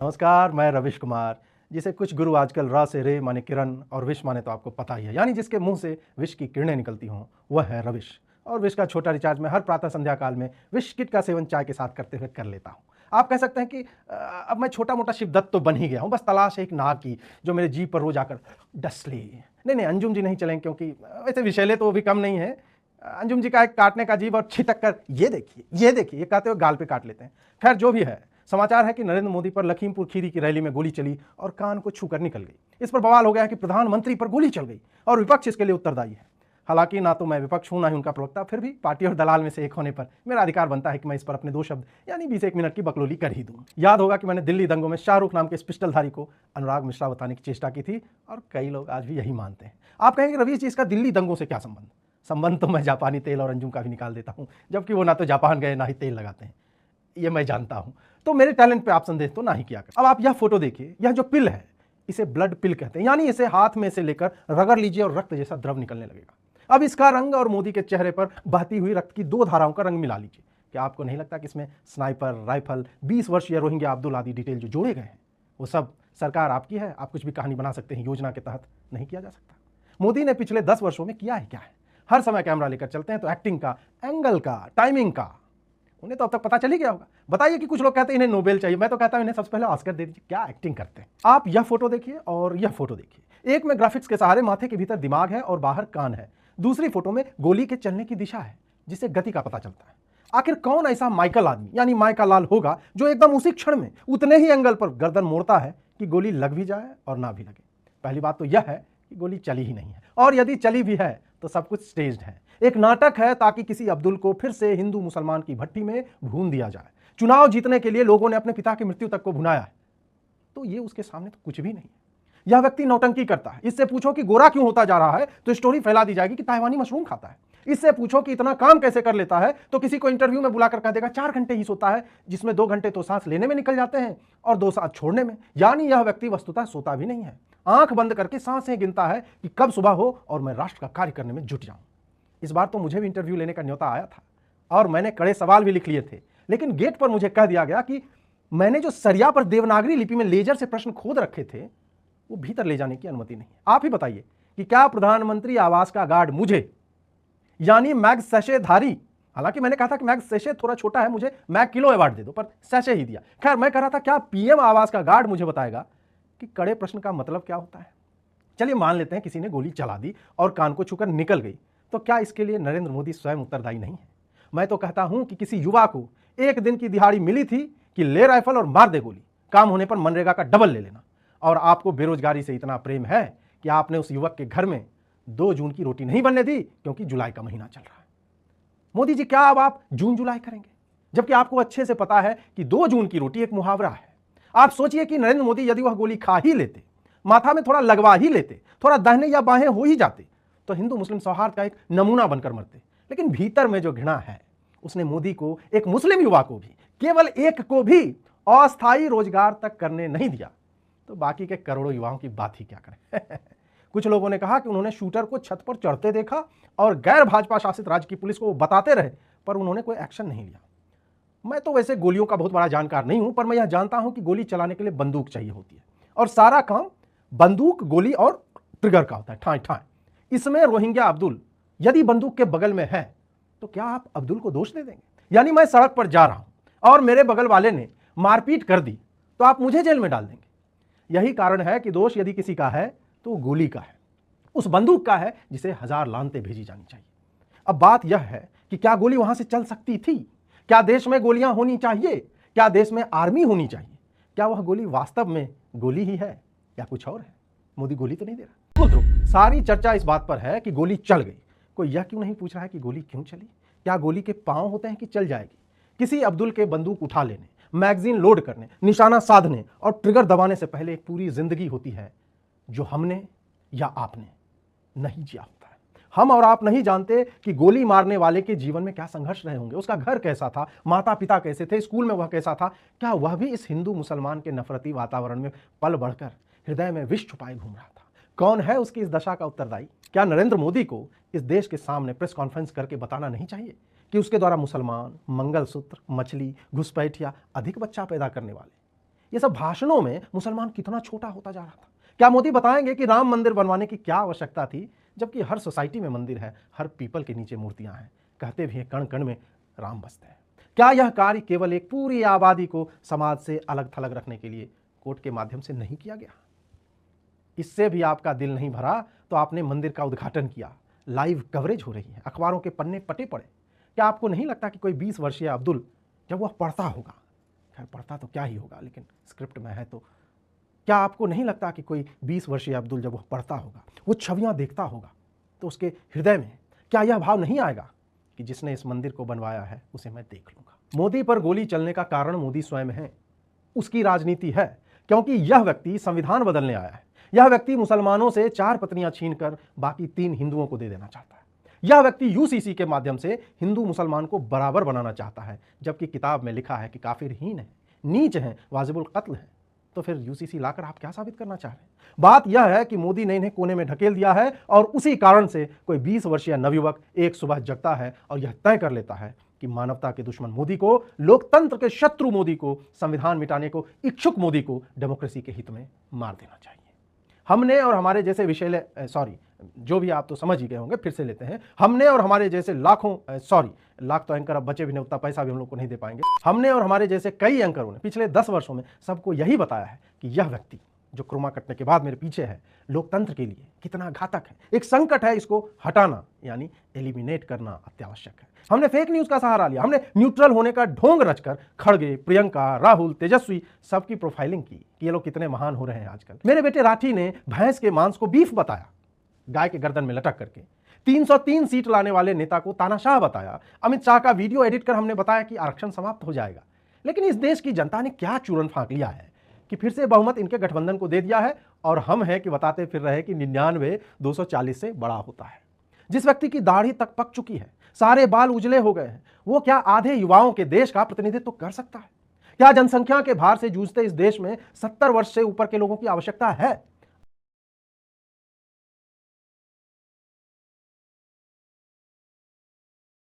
नमस्कार, मैं रविश कुमार। जिसे कुछ गुरु आजकल र से रे माने किरण और विश माने तो आपको पता ही है, यानी जिसके मुंह से विश की किरणें निकलती हों वह है रविश। और विश का छोटा रिचार्ज मैं हर प्रातः संध्या काल में विश किट का सेवन चाय के साथ करते हुए कर लेता हूं। आप कह सकते हैं कि अब मैं छोटा मोटा शिवदत्त तो बन ही गया हूं, बस तलाश है एक नाग की जो मेरे जीभ पर रोज आकर डस ले। नहीं, अंजुम जी नहीं चलेंगे, क्योंकि वैसे विषैले तो वो भी कम नहीं है। अंजुम जी का एक काटने का जीभ और छिटक कर ये देखिए ये कहते हुए गाल पे काट लेते हैं। खैर, जो भी है, समाचार है कि नरेंद्र मोदी पर लखीमपुर खीरी की रैली में गोली चली और कान को छूकर निकल गई। इस पर बवाल हो गया है कि प्रधानमंत्री पर गोली चल गई और विपक्ष इसके लिए उत्तरदायी है। हालांकि ना तो मैं विपक्ष हूं ना ही उनका प्रवक्ता, फिर भी पार्टी और दलाल में से एक होने पर मेरा अधिकार बनता है कि मैं इस पर अपने 2 शब्द यानी 20-1 मिनट की बकलोली कर ही दूं। याद होगा कि मैंने दिल्ली दंगों में शाहरुख नाम के इस पिस्टलधारी को अनुराग मिश्रा बताने की चेष्टा की थी और कई लोग आज भी यही मानते हैं। आप कहेंगे रवीश जी, इसका दिल्ली दंगों से क्या संबंध तो मैं जापानी तेल और अंजुम का भी निकाल देता हूं, जबकि वो ना तो जापान गए ना ही तेल लगाते हैं, ये मैं जानता हूं। तो मेरे टैलेंट पे आप संदेह तो ना ही किया कर। अब आप यह फोटो देखिए, यह जो पिल है इसे ब्लड पिल कहते हैं, यानी इसे हाथ में से लेकर रगड़ लीजिए और रक्त जैसा द्रव निकलने लगेगा। अब इसका रंग और मोदी के चेहरे पर बहती हुई रक्त की 2 धाराओं का रंग मिला लीजिए। क्या आपको नहीं लगता कि इसमें स्नाइपर, राइफल, 20 वर्षीय रोहिंग्या अब्दुल आदि डिटेल जो जोड़े गए हैं वो सब सरकार आपकी है, आप कुछ भी कहानी बना सकते हैं, योजना के तहत नहीं किया जा सकता। मोदी ने पिछले 10 वर्षों में किया है क्या है? हर समय कैमरा लेकर चलते हैं तो एक्टिंग का, एंगल का, टाइमिंग का उन्हें तो अब तक पता चल ही गया होगा। बताइए कि कुछ लोग कहते हैं इन्हें नोबेल चाहिए, मैं तो कहता हूं इन्हें सबसे पहले ऑस्कर दे दीजिए, क्या एक्टिंग करते हैं। आप यह फोटो देखिए और यह फोटो देखिए, एक में ग्राफिक्स के सहारे माथे के भीतर दिमाग है और बाहर कान है, दूसरी फोटो में गोली के चलने की दिशा है जिससे गति का पता चलता है। आखिर कौन ऐसा माइकल आदमी यानी माइका लाल होगा जो एकदम उसी क्षण में उतने ही एंगल पर गर्दन मोड़ता है कि गोली लग भी जाए और ना भी लगे। पहली बात तो यह है कि गोली चली ही नहीं है, और यदि चली भी है तो सब कुछ स्टेज्ड है, एक नाटक है ताकि किसी अब्दुल को फिर से हिंदू मुसलमान की भट्टी में भून दिया जाए। चुनाव जीतने के लिए लोगों ने अपने पिता की मृत्यु तक को भुनाया है, तो ये उसके सामने तो कुछ भी नहीं है। यह व्यक्ति नौटंकी करता है, इससे पूछो कि गोरा क्यों होता जा रहा है तो स्टोरी फैला दी जाएगी कि ताइवानी मशरूम खाता है। इससे पूछो कि इतना काम कैसे कर लेता है तो किसी को इंटरव्यू में बुलाकर कह देगा 4 घंटे ही सोता है, जिसमें 2 घंटे तो सांस लेने में निकल जाते हैं और 2 सांस छोड़ने में। यानी यह व्यक्ति वस्तुतः सोता भी नहीं है, आंख बंद करके सांसें गिनता है कि कब सुबह हो और मैं राष्ट्र का कार्य करने में जुट जाऊं। इस बार तो मुझे भी इंटरव्यू लेने का न्योता आया था और मैंने कड़े सवाल भी लिख लिए थे, लेकिन गेट पर मुझे कह दिया गया कि मैंने जो सरिया पर देवनागरी लिपि में लेजर से प्रश्न खोद रखे थे वो भीतर ले जाने की अनुमति नहीं। आप ही बताइए कि क्या प्रधानमंत्री आवास का गार्ड मुझे यानी मैग सैशेधारी, हालांकि मैंने कहा था कि मैग सैशे थोड़ा छोटा है, मुझे मैग किलो अवार्ड दे दो, पर सैशे ही दिया। खैर, मैं कह रहा था क्या पीएम आवास का गार्ड मुझे बताएगा कि कड़े प्रश्न का मतलब क्या होता है? चलिए मान लेते हैं किसी ने गोली चला दी और कान को छूकर निकल गई, तो क्या इसके लिए नरेंद्र मोदी स्वयं उत्तरदायी नहीं है? मैं तो कहता हूं कि किसी युवा को एक दिन की दिहाड़ी मिली थी कि ले राइफल और मार दे गोली, काम होने पर मनरेगा का डबल ले लेना। और आपको बेरोजगारी से इतना प्रेम है कि आपने उस युवक के घर में 2 जून की रोटी नहीं बनने दी क्योंकि जुलाई का महीना चल रहा है। मोदी जी, क्या अब आप जून जुलाई करेंगे, जबकि आपको अच्छे से पता है कि 2 जून की रोटी एक मुहावरा है। आप सोचिए कि नरेंद्र मोदी यदि वह गोली खा ही लेते, माथा में थोड़ा लगवा ही लेते, थोड़ा दाहिने या बाहें हो ही जाते, तो हिंदू मुस्लिम सौहार्द का एक नमूना बनकर मरते। लेकिन भीतर में जो घृणा है उसने मोदी को, एक मुस्लिम युवा को भी, केवल एक को भी अस्थायी रोजगार तक करने नहीं दिया, तो बाकी के करोड़ों युवाओं की बात ही क्या करें। कुछ लोगों ने कहा कि उन्होंने शूटर को छत पर चढ़ते देखा और गैर भाजपा शासित राज्य की पुलिस को वो बताते रहे, पर उन्होंने कोई एक्शन नहीं लिया। मैं तो वैसे गोलियों का बहुत बड़ा जानकार नहीं हूं, पर मैं यह जानता हूं कि गोली चलाने के लिए बंदूक चाहिए होती है और सारा काम बंदूक, गोली और ट्रिगर का होता है, ठाए ठाए। इसमें रोहिंग्या अब्दुल यदि बंदूक के बगल में है तो क्या आप अब्दुल को दोष दे देंगे? यानी मैं सड़क पर जा रहा हूं और मेरे बगल वाले ने मारपीट कर दी तो आप मुझे जेल में डाल देंगे? यही कारण है कि दोष यदि किसी का है तो गोली का है, उस बंदूक का है जिसे 1000 लानतें भेजी जानी चाहिए। अब बात यह है कि क्या गोली वहां से चल सकती थी? क्या देश में गोलियां होनी चाहिए? क्या देश में आर्मी होनी चाहिए? क्या वह गोली वास्तव में गोली ही है या कुछ और है? मोदी गोली तो नहीं दे रहा। मित्रों, सारी चर्चा इस बात पर है कि गोली चल गई, कोई यह क्यों नहीं पूछ रहा है कि गोली क्यों चली? क्या गोली के पांव होते हैं कि चल जाएगी? किसी अब्दुल के बंदूक उठा लेने, मैगजीन लोड करने, निशाना साधने और ट्रिगर दबाने से पहले एक पूरी जिंदगी होती है जो हमने या आपने नहीं जिया होता है। हम और आप नहीं जानते कि गोली मारने वाले के जीवन में क्या संघर्ष रहे होंगे, उसका घर कैसा था, माता पिता कैसे थे, स्कूल में वह कैसा था, क्या वह भी इस हिंदू मुसलमान के नफरती वातावरण में पल बढ़कर हृदय में विष छुपाए घूम रहा था? कौन है उसकी इस दशा का उत्तरदायी? क्या नरेंद्र मोदी को इस देश के सामने प्रेस कॉन्फ्रेंस करके बताना नहीं चाहिए कि उसके द्वारा मुसलमान, मंगलसूत्र, मछली, घुसपैठिया अधिक बच्चा पैदा करने वाले ये सब भाषणों में मुसलमान कितना छोटा होता जा रहा था। क्या मोदी बताएंगे कि राम मंदिर बनवाने की क्या आवश्यकता थी, जबकि हर सोसाइटी में मंदिर है, हर पीपल के नीचे मूर्तियां हैं, कहते भी हैं कण कण में राम बसते हैं। क्या यह कार्य केवल एक पूरी आबादी को समाज से अलग थलग रखने के लिए कोर्ट के माध्यम से नहीं किया गया? इससे भी आपका दिल नहीं भरा तो आपने मंदिर का उद्घाटन किया, लाइव कवरेज हो रही है, अखबारों के पन्ने पटे पड़े। क्या आपको नहीं लगता कि कोई 20 वर्षीय अब्दुल जब वह पढ़ता होगा, खैर पढ़ता तो क्या ही होगा, लेकिन स्क्रिप्ट में है, तो क्या आपको नहीं लगता कि कोई 20 वर्षीय अब्दुल जब वह पढ़ता होगा, वो छवियां देखता होगा, तो उसके हृदय में क्या यह भाव नहीं आएगा कि जिसने इस मंदिर को बनवाया है उसे मैं देख लूंगा? मोदी पर गोली चलने का कारण मोदी स्वयं है, उसकी राजनीति है, क्योंकि यह व्यक्ति संविधान बदलने आया है। यह व्यक्ति मुसलमानों से 4 पत्नियां छीनकर बाकी 3 हिंदुओं को दे देना चाहता है। यह व्यक्ति यूसीसी के माध्यम से हिंदू मुसलमान को बराबर बनाना चाहता है, जबकि किताब में लिखा है कि काफिर हीन है, नीच है, वाजिबुल कत्ल है। तो फिर यूसीसी लाकर आप क्या साबित करना चाह रहे हैं? बात यह है कि मोदी ने इन्हें कोने में ढकेल दिया है और उसी कारण से कोई 20 वर्षीय नवयुवक एक सुबह जगता है और यह तय कर लेता है कि मानवता के दुश्मन मोदी को, लोकतंत्र के शत्रु मोदी को, संविधान मिटाने को इच्छुक मोदी को डेमोक्रेसी के हित में मार देना चाहिए। हमने और हमारे जैसे विषैले जो भी आप तो समझ ही गए होंगे, फिर से लेते हैं। हमने और हमारे जैसे लाखों लाख तो एंकर अब बचे भी नहीं, उतना पैसा भी हम लोग को नहीं दे पाएंगे। हमने और हमारे जैसे कई एंकरों ने पिछले 10 वर्षों में सबको यही बताया है कि यह व्यक्ति जो क्रोमा कटने के बाद मेरे पीछे है, लोकतंत्र के लिए कितना घातक है, एक संकट है, इसको हटाना यानी एलिमिनेट करना अत्यावश्यक है। हमने फेक न्यूज का सहारा लिया, हमने न्यूट्रल होने का ढोंग रचकर खड़गे, प्रियंका, राहुल, तेजस्वी सबकी प्रोफाइलिंग की कि ये लोग कितने महान हो रहे हैं आजकल। मेरे बेटे राठी ने भैंस के मांस को बीफ बताया, गाय के गर्दन में लटक करके 303 सीट लाने वाले नेता को तानाशाह बताया। अमित शाह का वीडियो एडिट कर हमने बताया कि आरक्षण समाप्त हो जाएगा। लेकिन इस देश की जनता ने क्या चूरन फांक लिया है कि फिर से बहुमत इनके गठबंधन को दे दिया है और हम हैं कि बताते फिर रहे कि 99 240 से बड़ा होता है। जिस व्यक्ति की दाढ़ी तक पक चुकी है, सारे बाल उजले हो गए हैं, वो क्या आधे युवाओं के देश का प्रतिनिधित्व कर सकता है? क्या जनसंख्या के भार से जूझते इस देश में 70 वर्ष से ऊपर के लोगों की आवश्यकता है?